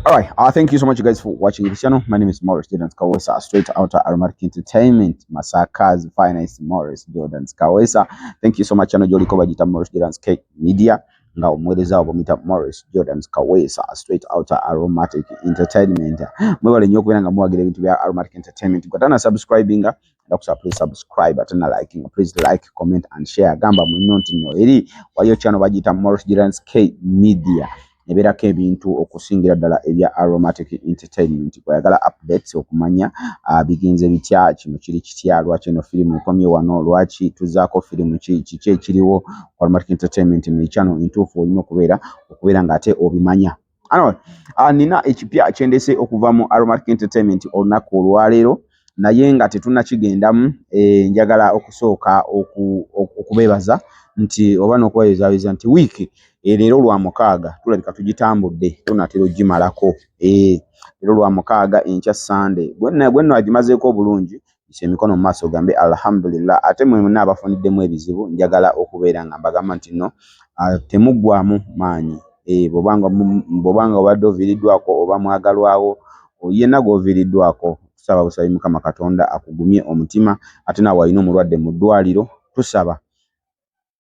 Alright, thank you so much guys for watching this channel. My name is Morris Jordan Kawesa, straight out of Aromatic Entertainment, Masaka's finest Morris Jordan Kawesa. Thank you so much channel Jolly Cover Jita Morris Jordan K Media. Nga umweleza wabomita Morris Jordan Kawesa, straight out of Aromatic Entertainment. Mwebale nyo kubena nga muwagile bintu bya Aromatic Entertainment. Katana subscribing, please subscribe, atana liking, please like, comment and share. Gamba mwinonti no eri wayo channel bajita Morris Jordan K Media. Ebirako ebintu okusingira ddala ebya Aromatic Entertainment. Kwayagala updates okumanya bigenze bitya, kino kiri kitya, lwaki eno filimu ekomye wano, lwaki tuzaako filimu kiki ekiriwo ku Aromatic Entertainment ne channel entuufu olina okubeera ng'ate obimanya. Nina ekipya kyendese okuva mu Aromatic Entertainment olunaku olwaleero, naye nga tetunnakigendamu. Njagala okusooka okubeebaza nti oba n'okwebaza nti wiiki leero lwa mukaaga tulabika tugitambudde tunatera ogimalako. Leero lwa mukaaga enkya Sunday gwenno agimazeeko obulungi, ise emikono mu maaso gambe alhamdulillah. Ate mwenna abafuniddemu ebizibu njagala okubeera nga mbagamba nti no temuggwaamu maanyi. Bw'obanga obadde oviiriddwako oba mwagalwawo yenna gw'oviiriddwako, tusaba busabi Mukama Katonda akugumye omutima. Ate nawe alina omulwadde mu ddwaliro, tusaba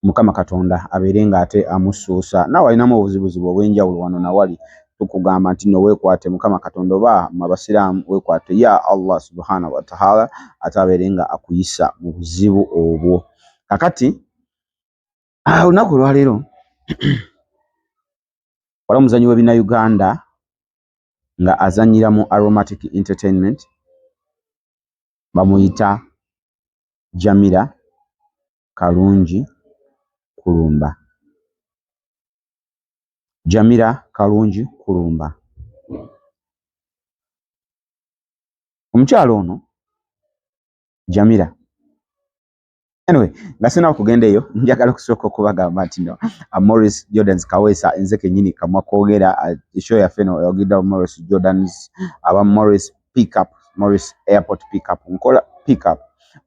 Mukama Katonda abeere ng'ate amusuusa. Nawe alinamu obuzibuzibu obw'enjawulo wano nawali, tukugamba nti no weekwate Mukama Katonda, oba mu Abasiraamu weekwate ya Allah subhanahu wa ta'ala, ate abeere nga akuyisa mu buzibu obwo. Kakati olunaku olwaleero waliwo omuzannyi w'Ebinnauganda nga azannyira mu Aromatic Entertainment, bamuyita Jamila Kalungi Kulumba. Jamila Kalungi Kulumba. Omukyalo ono Jamila, anyway, nga sina okugenda eyo, njagala okusooka okubagamba nti no Morris Jordan Kawesa nze kennyini kamwa kwogera show yaffe eno eyogedde Morris Jordans aba Morris Pickup, Morris Airport Pickup. Nkola pickup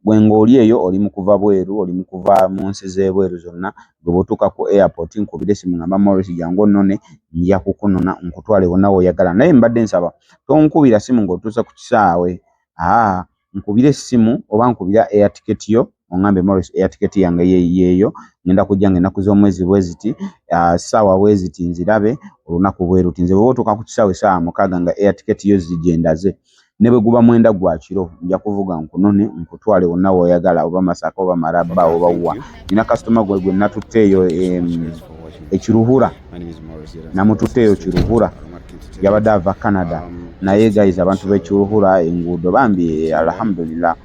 bwe ng'oli eyo, oli mu kuva bweru, oli mu kuva mu nsi z'ebweru zonna, bwe bw'otuuka ku airport nkubira essimu ngamba Morris jangu onnone, nja kukunona nkutwale wonna w'oyagala. Naye mbadde nsaba tonkubira ssimu ng'otuusa ku kisaawe, nkubira essimu oba nkubira air ticket yo ongambe Morris air ticket yange yeeyo, ngenda kujja ng'ennaku z'omwezi bwe ziti, ssaawa bwe ziti nzirabe, olunaku bwe ruti. Nze bwe bw'otuuka ku kisaawe ssaawa 6 nga air ticket yo zigendaze, ne bwe guba mwenda gwa kiro nja kuvuga nkunone nkutwale wonna w'oyagala, oba Masaka oba Maraba oba wa. Nina customer gwe natutte eyo ekiruhura, namututte eyo kiruhura, yabadde ava Canada. Naye guys, abantu b'ekiruhura enguudo bambi alhamdulillah.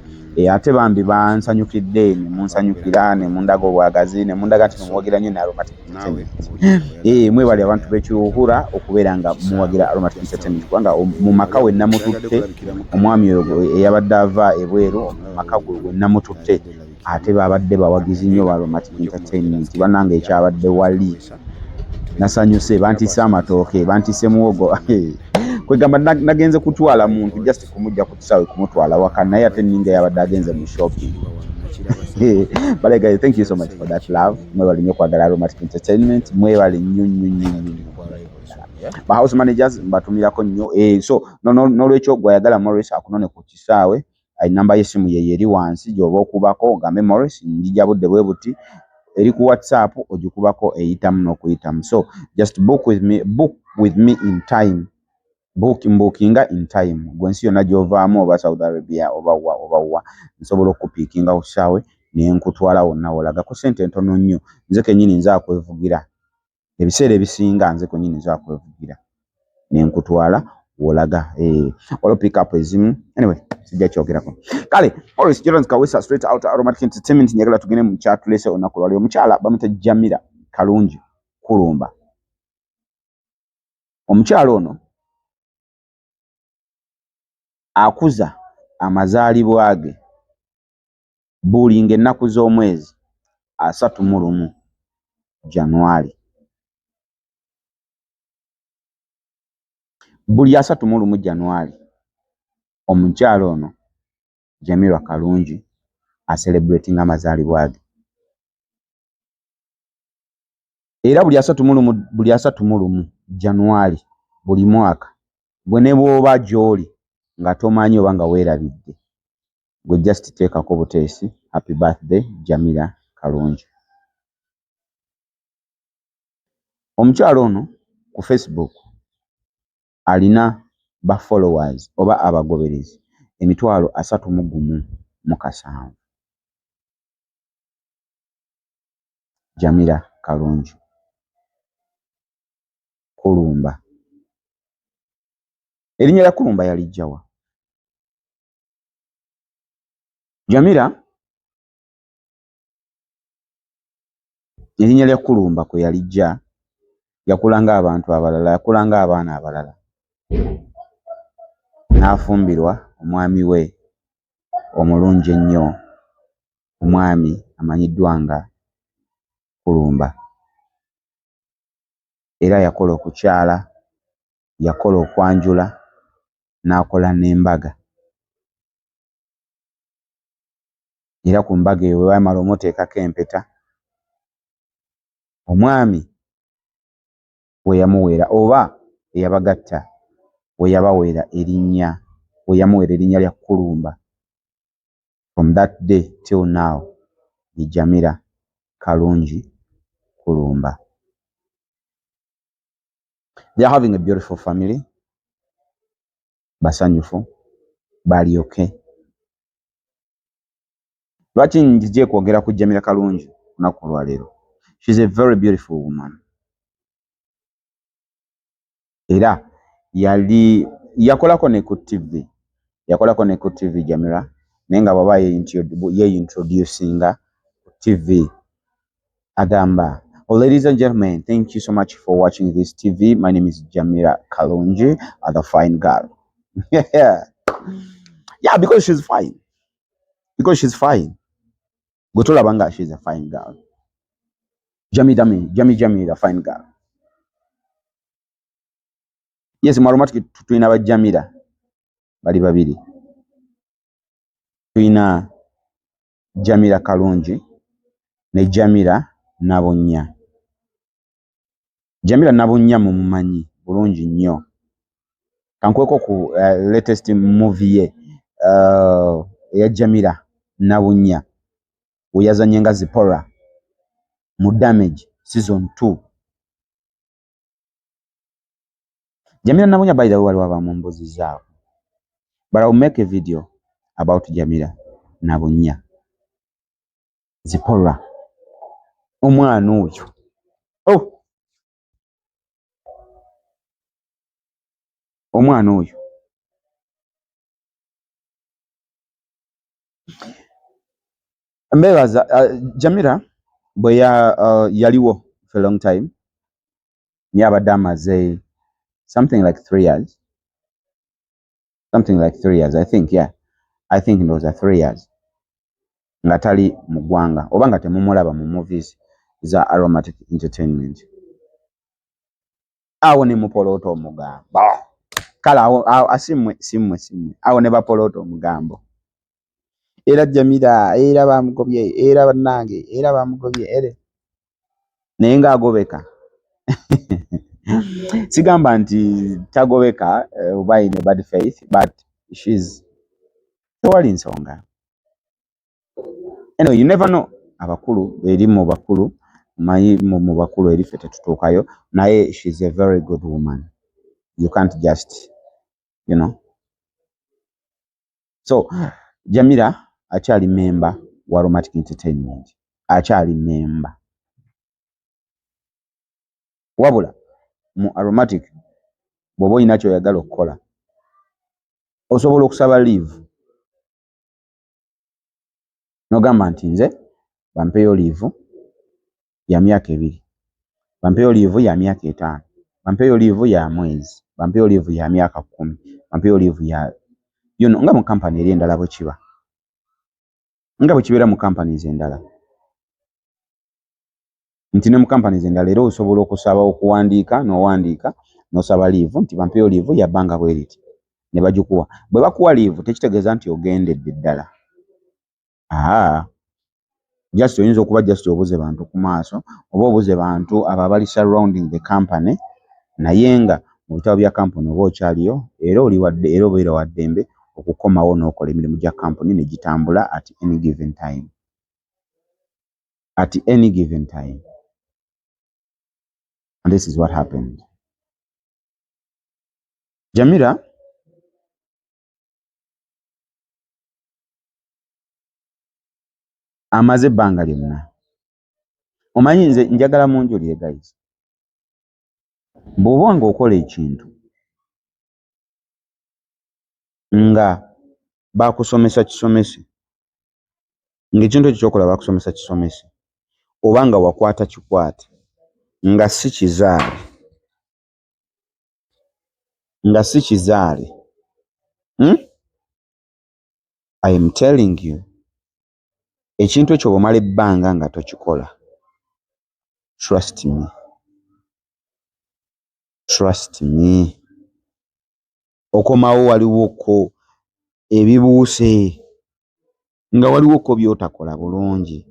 Ate bambi bansanyukidde, ne munsanyukira, ne mundaga obwagazi, ne mundaga nti muwagira nnyo ne Aromatic Entertainment. Mwebali abantu b'ekiruhura okubeera nga muwagira Aromatic Entertainment, kubanga mu maka we namututte omwami oyo eyabadde ava ebweru, mu maka gwe namututte, ate babadde bawagizi nnyo ba Aromatic Entertainment. Bannange ekyabadde wali nasanyuse, bantise amatooke, bantise muwogo. Kwegamba nagenze kutwala muntu just kumujja ku kisaawe kumutwala waka, naye ate ninga yabadde agenze mu shopping. But guys, thank you so much for that love. Mwebali nnyo kwagala Aromatic Entertainment, mwebali nnyo. Ba house managers mbatumirako nnyo. So n'olwekyo gwayagala Morris akunone ku kisaawe, namba y'essimu ye eri wansi gy'oba okubako ogambe Morris njija budde bwe buti, eri ku WhatsApp ogikubako eyitamu n'okuyitamu. So just book with me in time. Bookinga in time. Gwensi yonna gy'ovaamu oba Saudi Arabia oba wa, nsobola okupiikinga ku kisaawe ne nkutwala wonna wolaga ku ssente ntono nnyo. Nze kennyini nza kwevugira, ebiseera ebisinga nze kennyini nza kwevugira ne nkutwala wolaga. Waliwo pick up ezimu, anyway sijja kyogerako. Kale Morris Jordan Kawesa, straight out Aromatic Entertainment, njagala tugende mu kyatulese olunaku lwali. Omukyala bamuyita Jamila Kalungi Kulumba. Omukyala ono akuza amazaalibwa ge buli ng'ennaku z'omwezi 31 January. Buli 31 January omukyala ono Jamila Kalungi celebrating amazaalibwa ge. Era buli 31 January buli mwaka bwe ne bw'oba gy'oli nga tomanyi oba nga weerabidde, gwe just teekako buteesi happy birthday Jamila Kalungi. Omukyalo ono ku Facebook alina ba followers oba abagoberezi 31,700. Jamila Kalungi Kulumba. Erinnya lya Kulumba yalijjawa? Jamila erinnya lya Kulumba kwe yalijja, yakulanga abantu abalala, yakulanga abaana abalala, n'afumbirwa omwami we omulungi ennyo, omwami amanyiddwa nga Kulumba. Era yakola okukyala, yakola okwanjula, n'akola n'embaga. Era ku mbaga eyo bwe baamala omuteekako empeta, omwami we yamuweera oba eyabagatta we yabaweera erinnya, we yamuweera erinnya lya Kulumba. From that day till now ni Jamila Kalungi Kulumba. They are having a beautiful family. Basanyufu, bali okay. Lwaki njiye kwogera ku Jamila Kalungi lunaku lwa leero? She's a very beautiful woman. Era yakolako ne ku TV. Yakolako ne ku TV Jamila, naye nga bw'aba ye-introducinga ku TV agamba, well, ladies and gentlemen, thank you so much for watching this TV. My name is Jamila Kalungi, the fine girl. Yeah, because she's fine. Because she's fine. Gotola banga, she's a fine girl. Jammy, the fine girl. Yes, marumatiki tuina ba Jamila bali babiri. Tuina Jamila Kalungi ne Jamila Nabunya. Jamila Nabunya mumumanyi bulungi nnyo. Kankweko ku latest movie ye ya Jamila Nabunya uyazanye nga Zipporah mu Damage season 2. Jamila Nabunya by the way wali waba mumbuzi zao. But I'll make a video about Jamila Nabunya. Zipporah omwana oyo. Oh, omwana oyo. Mbebaza Jamila bwe yaliwo for a long time. Nyabadde amaze something like 3 years. Something like 3 years, I think, yeah. I think it was 3 years. Nga tali mu ggwanga oba nga temumulaba mu movies za Aromatic Entertainment. Awo ne mupolota omugambo. Kala awo asimwe. Awo ne bapolota omugambo. Era Jamila, era bamugobye, era bannange, era bamugobye, ere. Naye ng'agobeka. Sigamba nti tagobeka oba in a bad faith, but she's tewali nsonga. Anyway, you never know. Abakulu eri mu bakulu mu bakulu eri ffe tetutuukayo, naye she's a very good woman. You can't just, you know. So Jamila akyali member wa Aromatic Entertainment. Akyali member. Wabula mu Aromatic bw'oba olina ky'oyagala okukola osobola okusaba leave. N'ogamba nti nze bampeyo leave ya myaka 2, bampeyo leave ya myaka 5, bampeyo leave ya mwezi, bampeyo leave ya myaka 10, bampeyo leave ya nga mu company eri endala bwe kiba. Nga bwe kibeera mu companies endala. Nti ne mu companies endala era osobola okusaba okuwandiika n'owandiika n'osaba leave nti bampeyo leave ya bbanga bwe riti ne bagikuwa. Bwe bakuwa leave tekitegeeza nti ogendedde ddala. Just oyinza okuba just obuze bantu ku maaso oba obuze bantu abo abali surrounding the company, naye nga mu bitabo bya kampuni oba okyaliyo era oli wadde era obeera wa ddembe okukomawo n'okola emirimu gya kampuni ne gitambula at any given time. At any given time. And this is what happened. Jamira amaze ebbanga lyonna. Omanyi nze njagala munjulire guys. Bw'oba ng'okola ekintu nga bakusomesa kisomese, ng'ekintu ekyo ky'okola bakusomesa kisomese, oba nga wakwata kikwate, nga si kizaale, nga si kizaale. I am telling you, ekintu ekyo bw'omala ebbanga nga tokikola, trust me. Trust me. Okomawo waliwoko ebibuuse nga waliwoko by'otakola bulungi.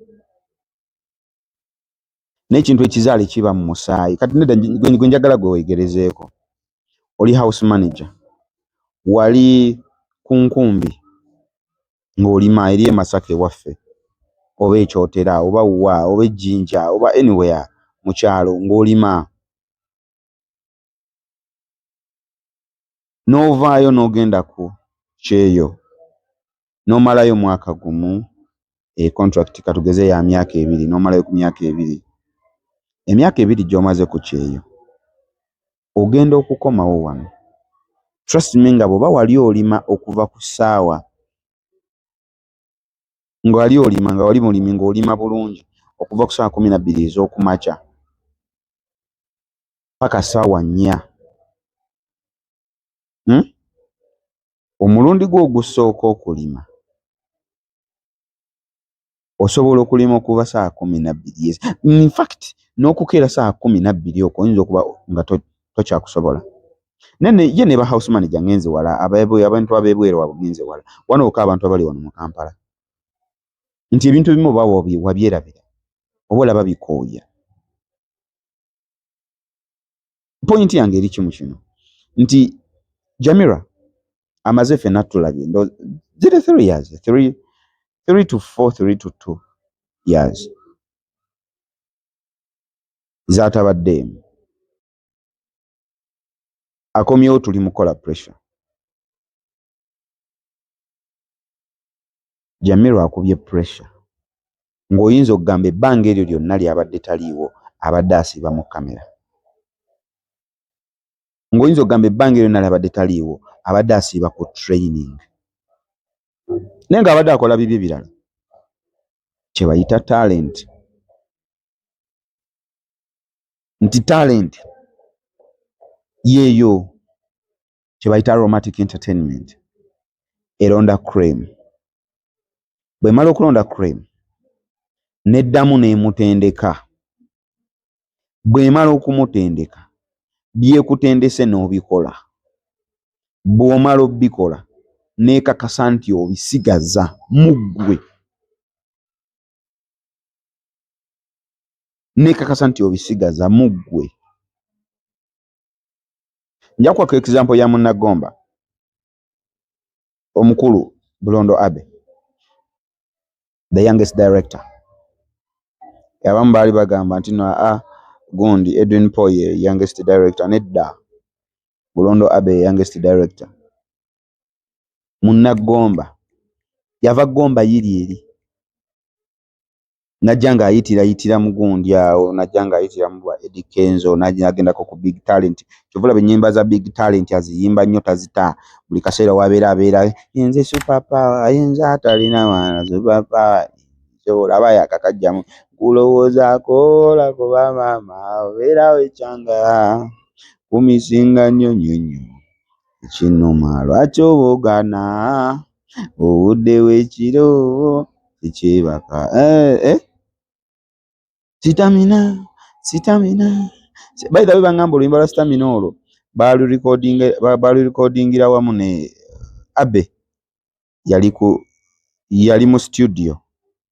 N'ekintu ekizaale kiba mu musaayi. Kati nedda gwe njagala gwe weegerezeeko. Oli house manager. Wali ku nkumbi ng'olima eri e Masaka ewaffe, oba ekyotera, oba wa, oba ejjinja, oba anywhere mu kyalo ng'olima. N'ovaayo n'ogenda ku kyeyo n'omalayo mwaka gumu, contract katugeze ya myaka 2, n'omalayo ku myaka 2. Emyaka 2 gy'omaze ku kyeyo ogenda okukomawo wano. Trust me, nga bw'oba wali olima okuva ku ssaawa nga wali olima nga wali mulimi ng'olima bulungi okuva ku ssaawa 12 ez'okumakya paka ssaawa 4. Omulundi gwo ogusooka okulima osobola okulima okuva ssaawa 12. In fact n'okukeera ssaawa 12 okwo oyinza okuba nga tokyakusobola. Nene ye ne ba house manager ngenze wala abantu ab'ebweru abo ngenze wala wano okwo abantu abali wano mu Kampala nti ebintu ebimu oba wabyerabira oba olaba bikooya. Point yange eri kimu kino nti Jamira amaze ffenna tulabye ziri 3 years, 3 to 4, 3 to 2 years zaatabaddeemu. Akomyewo tuli mukola pressure. Jamira akubye pressure ng'oyinza okugamba ebbanga eryo lyonna lyabadde taliiwo abadde asiiba mu kamera. Ng'oyinza okugamba ebbanga eryo lyonna lyabadde taliiwo abadde asiiba ku training. Naye ng'abadde akola bibi birala kye bayita talent. Nti talent yeeyo kye bayita aromatic entertainment eronda cream. Bwe mala okulonda cream neddamu n'emutendeka. Bwe mala okumutendeka byekutendese n'obikola. Bw'omala obikola neekakasa nti obisigaza muggwe. Neekakasa nti obisigaza muggwe. Nja kukwako example ya Munnagomba omukulu Bulondo Abe, the youngest director. Abamu baali bagamba nti gundi Edwin Poye youngest director. Nedda, Bulondo Abe youngest director. Munnagomba yava Gomba yiri eri najja ng'ayitira mugundi awo, najja ng'ayitira mu Eddie Kenzo, n'agendako ku Big Talent. Kyovula ennyimba za Big Talent aziyimba nnyo tazita. Buli kaseera wabeera nze super power, yenze atalina mwana super power. Olaba yakakajjamu kulowoozaako kuba maama obeera wekyanga kumisinga nnyo ekinnuma lwaki oboogana obudde w'ekiro ekyebaka. Sitamina. By the way, bangamba oluyimba lwa Stamina olwo baalu recordingira wamu ne Abe. Yali mu studio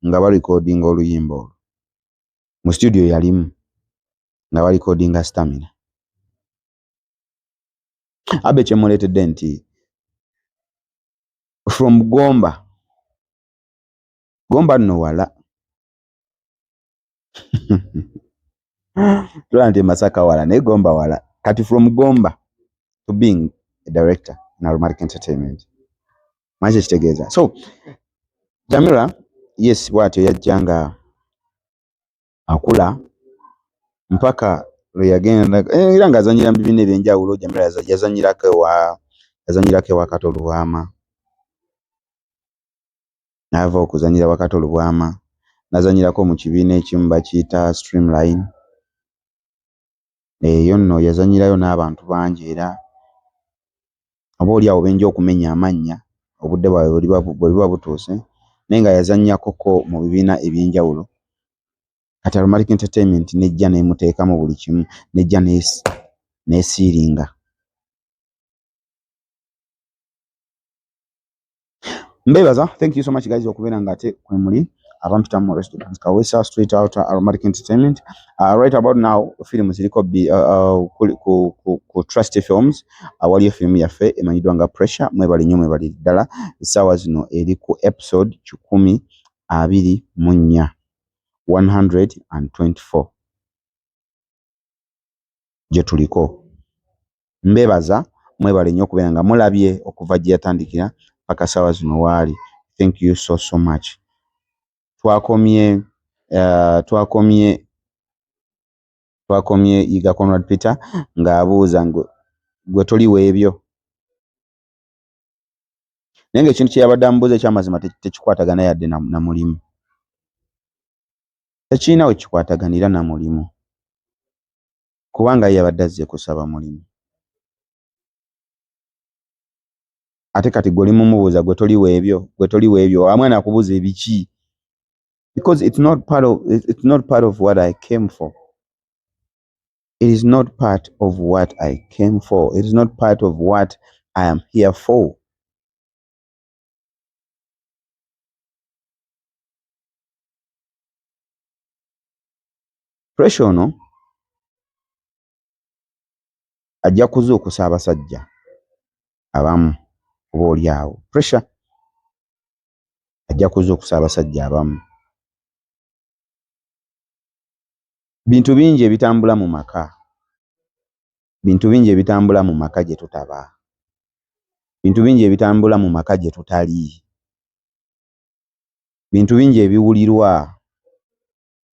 nga ba recordinga oluyimba olwo. Mu studio yalimu nga ba recordinga Stamina. Abe kyemuleetedde nti from Gomba nno wala tulaba nti Masaka wala naye Gomba wala kati from Gomba to being a director in Aromatic Entertainment manje kitegeeza. So Jamila yes bwatyo yajjanga akula mpaka lwe yagenda era ng'azanyira mu bibiina ebyenjawulo. Jamila yazanyirako ewa Kato Luwama, n'ava okuzanyira wa Kato Luwama n'azanyirako mu kibiina ekimu bakiyita Streamline. Eyo nno yazanyirayo n'abantu bangi era obaoliawo benja okumenya amannya obudde bwabwe bwe buba butuuse naye nga yazannyakoko mu bibiina ebyenjawulo. Kati Aromatic Entertainment nejja n'emuteeka mu buli kimu, nejja n'esiiringa. Mbebaza, thank you so much guys okubeera nga ate kwe muli abampita mu restaurant Kaweesa straight out Aromatic Entertainment. Right about now film ziriko ku Trust Films waliyo film yaffe emanyiddwa nga Pressure. Mwebali nnyo mwebali ddala. Essaawa zino eri ku episode 124 124 gye tuliko. Mbebaza mwebali nnyo okubeera nga mulabye okuva gye yatandikira paka ssaawa zino waali. Thank you so much. Twakomye Yiga Conrad Peter ng'abuuza gwe toliwo ebyo. Naye ng'ekintu kye yabadde amubuuza ekyamazima tekikwatagana yadde na mulimu. Tekirina we kikwataganira na mulimu kubanga ye yabadde azze kusaba mulimu. Ate kati gwe mumubuuza gwe toliwo ebyo amwana akubuuza ebiki? Because it's not part of what I came for. It is not part of what I came for. It is not part of what I am here for. Pressure ono ajja kuzuukusa abasajja abamu oba oli awo. Pressure ajja kuzuukusa abasajja abamu. Bintu bingi ebitambula mu maka. Bintu bingi ebitambula mu maka gye tutaba. Bintu bingi ebitambula mu maka gye tutali. Bintu bingi ebiwulirwa.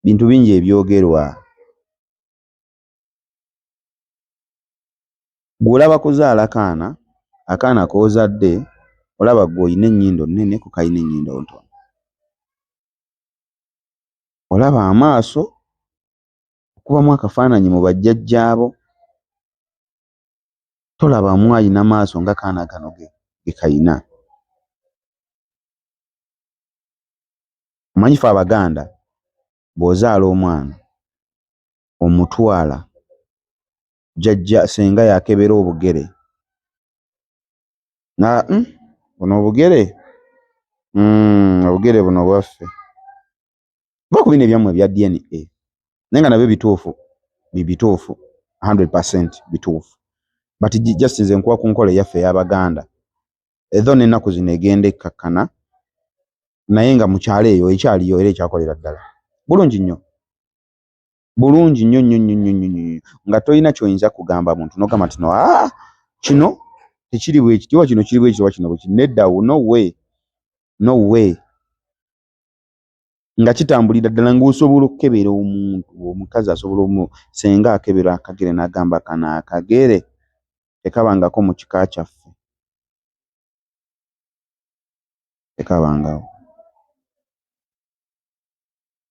Bintu bingi ebyogerwa. Gw'olaba kuzaala akaana k'ozadde olaba gw'olina ennyindo nnene ku kayina ennyindo ntono. Olaba amaaso okubamu akafaananyi mu bajjajjaabo, tolabamu alina maaso nga kaana kano ge kayina. Omanyifu Abaganda bw'ozaala omwana omutwala jjajja senga yakebera obugere buno obugere obugere buno bwaffe oba ku bino ebyammwe ebya DNA naye nga nabyo bituufu 100% bituufu but just nze nkuwa ku nkola eyaffe ey'Abaganda ezo n'ennaku zino egenda ekkakkana naye nga mu kyalo eyo ekyaliyo era ekyakolera ddala bulungi nnyo nga tolina ky'oyinza kugamba muntu n'ogamba nti kino tekiri bwe kiti oba kino kiri bwe kiti oba kino bwe kiti. Nedda no way nga kitambulira ddala ng'osobola okukebera omuntu omukazi asobola senga akebera akagere n'agamba kano akagere tekabangako mu kika kyaffe tekabangawo.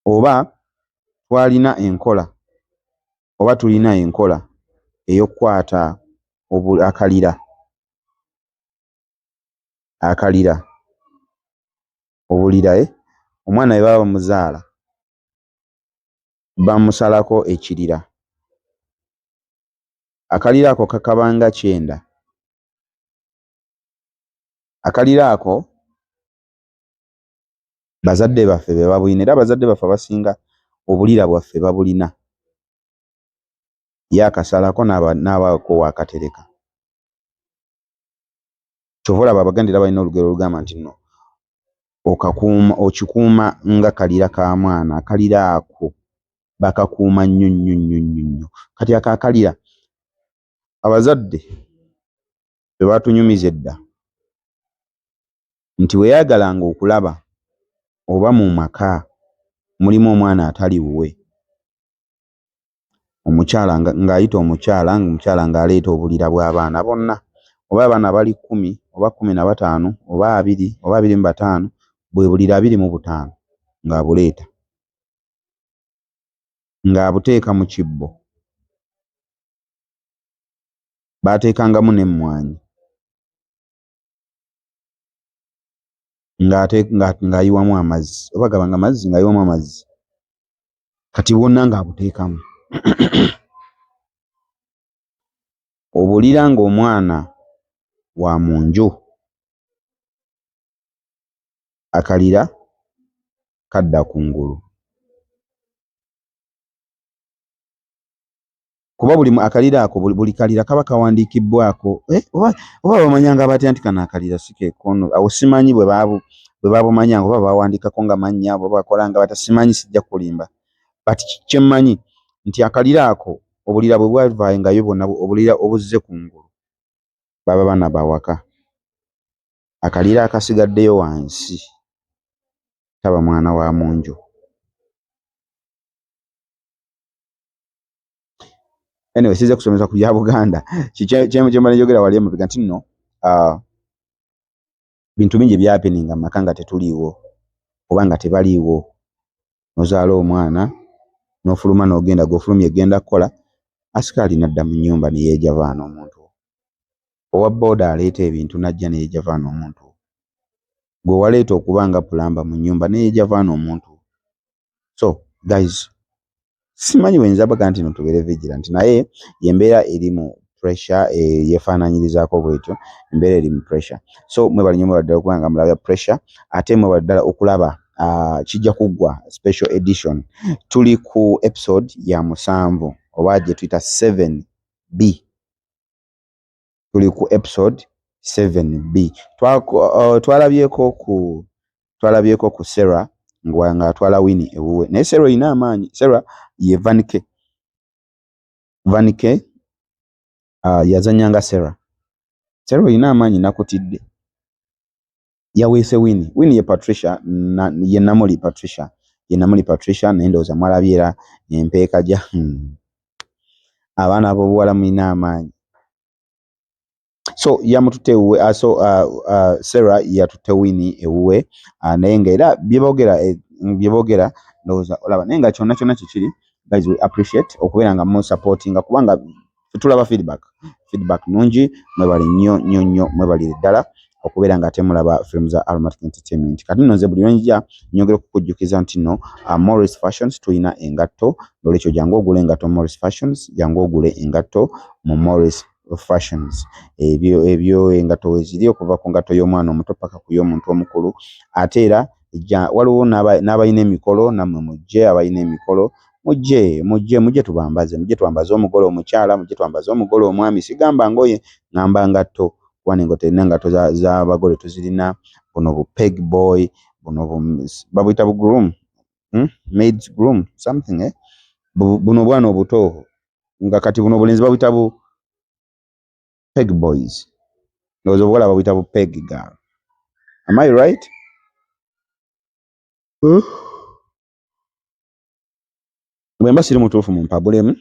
Oba tulina enkola ey'okukwata akalira obulira omwana we baba bamuzaala bamusalako ekirira. Akalira ako kakabanga 9. Akalira ako bazadde baffe be babulina era abazadde baffe abasinga obulira bwaffe babulina. Ye akasalako n'abaako wakatereka. kyovola babagendera balina olugero olugamba nti nno okikuuma nga kalira ka mwana, akalira ako bakakuuma nnyo. Kati akakalira abazadde be batunyumiza edda nti weeyagalanga okulaba oba mu maka mulimu omwana atali wuwe, omukyala ng'ayita omukyala ng'aleeta obulira bw'abaana bonna, oba abaana bali 10 oba 15 oba 20 oba 25, bwe bulira 25 ng'abuleeta, ng'abuteeka mu kibbo, baateekangamu n'emmwanyi, ng'ayiwamu amazzi, oba gabanga mazzi ng'ayiwamu amazzi, kati bwonna ng'abuteekamu. Obulira ng'omwana wa mu nju, akalira kadda kungulu. Kuba akalira ako buli kalira kaba kawandiikibbwako, oba bamanyanga batya nti kano akalira si keekono, awo simanyi bwe babumanyanga oba bawandiikako nga mannya oba bakolanga bata, simanyi, sijja kulimba. But kye mmanyi nti akalira ako obulira bwe bwavaangayo bwonna, obulira obuzze kungulu baba baana bawaka. Akalira akasigaddeyo wansi taba mwana wa mu nju. Anyway, size kusomesa ku bya Buganda. Kyemala njogera wali emabega nti nno bintu bingi byapeninga mu maka nga tetuliiwo oba nga tebaliiwo. Nozaala omwana n'ofuluma n'ogenda, gw'ofulumye egenda kukola, asikaali nadda mu nnyumba ne yeeja vaana omuntu. Owa booda aleeta ebintu najja ne yeeja vaana omuntu. Gwe waleeta okuba nga pulamba mu nnyumba ne yeeja vaana omuntu. So guys, simanyi wenza baga nti no tubeere vigilant, naye yembeera eri mu pressure yeefaananyirizaako bwetyo, embeera eri mu pressure. So mwebale nnyo mwebale ddala okuba nga mulabya pressure, ate mwebale ddala okulaba kijja kuggwa special edition. Tuli ku episode ya 7 oba gye tuyita 7B. Tuli ku episode 7B. Twalabyeko ku Sarah nga atwala Winnie ewuwe. Naye Sarah alina amaanyi. Sarah ye Vanike yazanyanga Sarah. Sarah alina amaanyi, nakutidde. Yaweese Winnie. Winnie ye Patricia, ye Namuli Patricia. Ye Namuli Patricia, naye ndowooza mwalabye era empeeka gya abaana ab'obuwala mulina amaanyi. So yamutute ewuwe, Sarah yatutte Winnie ewuwe, naye ng'era byeboogera ndowooza olaba, naye nga kyonna kikiri, guys, we appreciate okubeera nga mu supportinga, kubanga tulaba feedback nungi. Mwebale nnyo mwebalire ddala okubeera nga temulaba film za Almatic Entertainment. Kati nno nze buli lwenjja nyongera okukujjukiza nti nno Morris Fashions tulina engatto, olwekyo jangu ogule engatto Morris Fashions, jangu ogule engatto mu Morris Fashions. Ebyo engatto weziri okuva ku ngatto y'omwana omuto paka ku y'omuntu omukulu. Ate era waliwo n'abalina emikolo, nammwe mujje abalina emikolo, mujje tubambaze omugole omukyala, mujje twambaze omugole omwami. Sigamba ngoye, ngamba ngatto. Kuba engatto erina engatto z'abagole tuzirina, buno bu peg boy, buno babuyita bu groom, maid's groom something, buno bwana obuto nga kati buno bulenzi babuyita bu peg boys. Ndowooza obuwala babuyita bu peg girl. Am I right? Bwemba siri mutuufu mumpabulemu.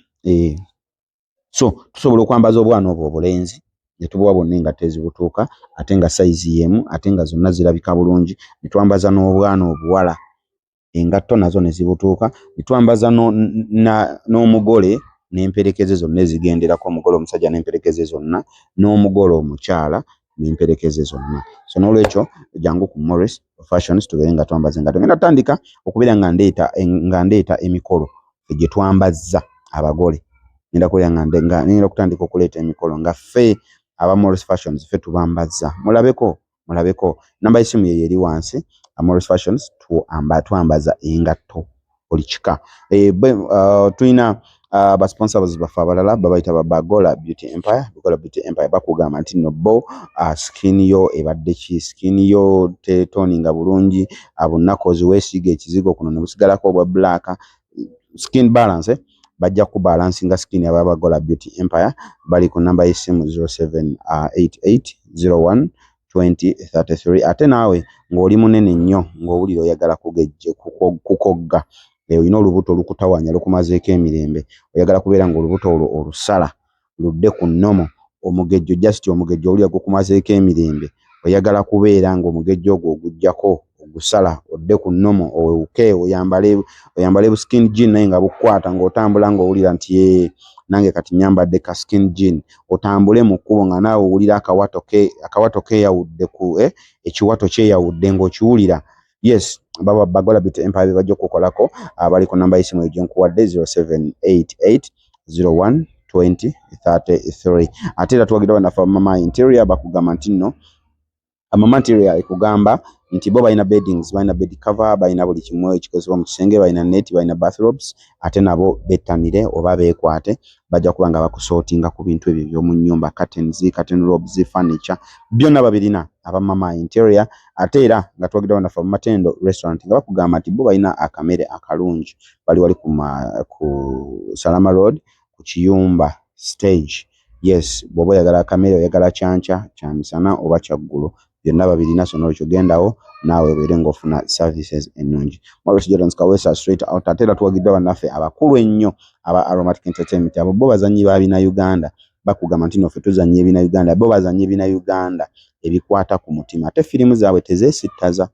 So tusobola okwambaza obwana obwo obulenzi ne tubuwa bonna engatto ezibutuuka, ate nga sayizi y'emu, ate nga zonna zirabika bulungi. Ne twambaza n'obwana obuwala engatto nazo ne zibutuuka. Ne twambaza n'omugole n'emperekeze zonna ezigenderako, omugole omusajja n'emperekeze zonna, n'omugole omukyala n'emperekeze zonna. So n'olwekyo jangu ku Morris Fashions tubeere nga twambaza engatto. Ngenda tutandika okubeera nga ndeeta emikolo gye twambazza abagole. Ngenda kutandika okuleeta emikolo nga ffe aba Morris Fashions ffe tubambazza. Mulabeko. Namba y'essimu ye eri wansi. Morris Fashions twambaza engatto buli kika. Tulina ba sponsors bafa abalala babayita Bagola Beauty Empire. Bagola Beauty Empire bakugamba nti no bo skin yo ebadde ki, skin yo tetoninga bulungi, abunakozi wesiga ekizigo kuno ne busigalako obwa black, skin balance bajja ku balance nga skin ya Bagola Beauty Empire. Bali ku namba y'essimu 0788012033. ate naawe ng'oli munene nnyo ng'owulira oyagala kukogga, olina olubuto olukutawanya lukumazeeko emirembe, oyagala kubeera ng'olubuto olwo olusala ludde ku nnomo, omugejjo just omugejjo owulira gukumazeeko emirembe, oyagala kubeera ng'omugejjo ogwo ogujjako ogusala odde ku nnomo, owewuke oyambale bu skin jean naye nga bukwata ng'otambula ng'owulira nti nange kati nyambadde ka skin jean, otambule mu kkubo nga naawe owulira akawato keeyawudde ku ekiwato kyeyawudde ng'okiwulira. Yes, Bagola Beauty Empire bajja okukolako. Bali ku namba y'essimu egyo nkuwadde 0788012033. ate era tuwagira nafa Mama Interior bakugamba nti nno Mama Interior ekugamba nti bo balina beddings, balina bed cover, balina buli kimu ekikozesebwa mu kisenge, balina net, balina bathrobes, ate nabo bettanire oba beekwate bajja kuba nga bakusortinga ku bintu ebyo by'omu nnyumba, curtain robes, furniture, byonna babirina aba Mama Interior. ate era nga tuwagira nafa mu Matendo restaurant nga bakugamba nti bo balina akamere akalungi, bali wali ku Salama Road ku Kiyumba stage. Yes, bw'oba oyagala akamere, oyagala kyanca, kya misana oba kyaggulu, byonna babirina, so n'olwekyo gendawo naawe obeere ng'ofuna services ennungi. Morris Jordan Kaweesa straight out. ate era tuwagiddwa bannaffe abakulu ennyo aba Aromatic Entertainment, abo bo bazannyi ba bina Uganda, bakugamba nti nno ffe tuzannya ebina Uganda, bo bazannya ebina Uganda ebikwata ku mutima, ate firimu zaabwe tezeesittaza,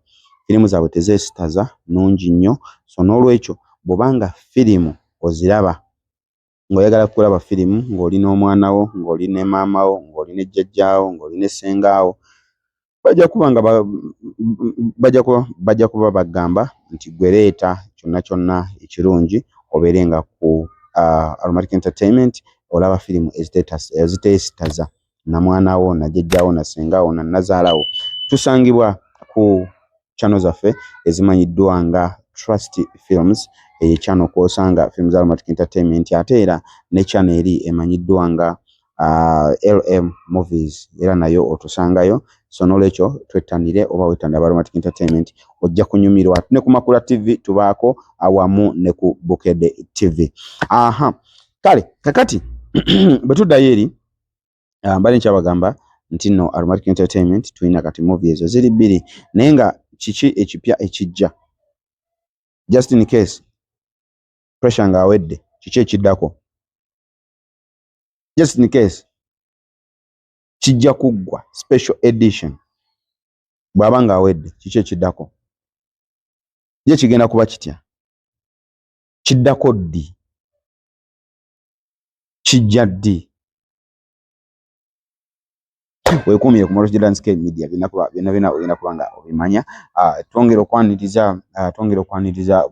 nnungi nnyo. So n'olwekyo bw'obanga firimu oziraba, ng'oyagala kulaba firimu ng'oli n'omwana wo, ng'oli ne maama wo, ng'oli ne jjajjaawo, ng'oli ne ssengawo, bajja kuba bagamba nti gwe leeta kyonna ekirungi obeere nga ku Aromatic Entertainment olaba firimu eziteesittaza na mwana wo, na jjajjaawo, na ssengawo, na nazaalawo. Tusangibwa ku channel zaffe ezimanyiddwa nga Trust Films, channel kw'osanga films za Aromatic Entertainment, ate era ne channel eri emanyiddwa nga LM Movies, era nayo otusangayo. So n'olwekyo twettanire oba wettanira Aromatic Entertainment, ojja kunyumirwa. Ne ku Makula TV tubaako awamu ne ku Bukedde TV. Kale kakati bwe tuddayo eri mbali nkyabagamba nti nno Aromatic Entertainment tulina kati movie ezo ziri bbiri, naye nga kiki ekipya ekijja, just in case pressure ng'awedde, kiki ekiddako, just in case kijja kuggwa special edition bw'aba ng'awedde, kiki ekiddako, ye kigenda kuba kitya, kiddako ddi, kijja ddi? Weekuumire ku Morris Jordan Media, byonna olina kuba nga obimanya. Twongera okwaniriza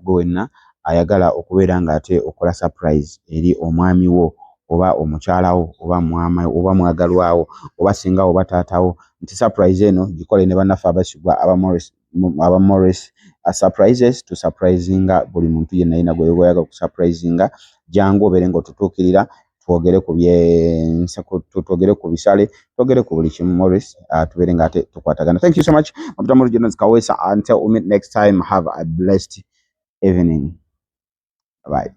gwe wenna ayagala okubeera ng'ate okola surprise eri omwami wo oba omukyala wo oba mwagalwawo oba singa oba taatawo, nti surprise eno gikole ne bannaffe abasigwa aba Morris surprises, to surprisinga buli muntu yenna yina gwe oyagala okusurprisinga, jangu obeere ng'otutuukirira, twogere ku bisale, twogere ku buli kimu Morris, tubeere ng'ate tukwatagana. Thank you so much. Morris Jordan Kaweesa. Until we meet next time, have a blessed evening. Bye.